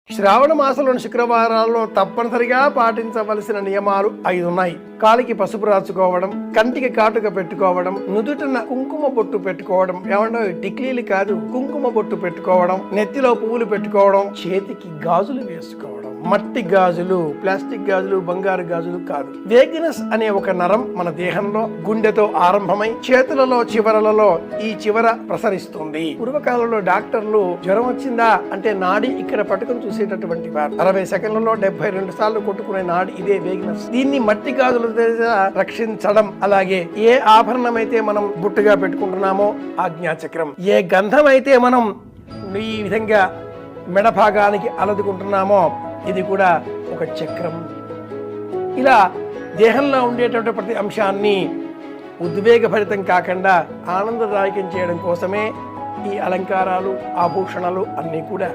శ్రావణ మాసంలోని శుక్రవారాల్లో తప్పనిసరిగా పాటించవలసిన నియమాలు 5 ఉన్నాయి. కాలికి పసుపు రాచుకోవడం, కంటికి కాటుక పెట్టుకోవడం, నుదుటిన కుంకుమ బొట్టు పెట్టుకోవడం, ఏమన్నా టిక్లీలు కాదు కుంకుమ బొట్టు పెట్టుకోవడం, నెత్తిలో పువ్వులు పెట్టుకోవడం, చేతికి గాజులు వేసుకోవడం. మట్టి గాజులు, ప్లాస్టిక్ గాజులు, బంగారు గాజులు కాదు. వేగినస్ అనే ఒక నరం మన దేహంలో గుండెతో ఆరంభమై చేతులలో చివరలలో ఈ చివర ప్రసరిస్తుంది. పూర్వకాలంలో డాక్టర్లు జ్వరం వచ్చిందా అంటే నాడి ఇక్కడ పట్టుకుని చూసేటటువంటి వారు. 60 సెకండ్లలో 72 సార్లు కొట్టుకునే నాడి ఇదే వేగినస్. దీన్ని మట్టి గాజుల రక్షించడం, అలాగే ఏ ఆభరణం అయితే మనం బుట్టుగా పెట్టుకుంటున్నామో ఆజ్ఞాచక్రం, ఏ గంధం అయితే మనం ఈ విధంగా మెడ భాగానికి అలదుకుంటున్నామో ఇది కూడా ఒక చక్రం. ఇలా దేహంలో ఉండేటువంటి ప్రతి అంశాన్ని ఉద్వేగభరితం కాకుండా ఆనందదాయకం చేయడం కోసమే ఈ అలంకారాలు, ఆభూషణాలు అన్నీ కూడా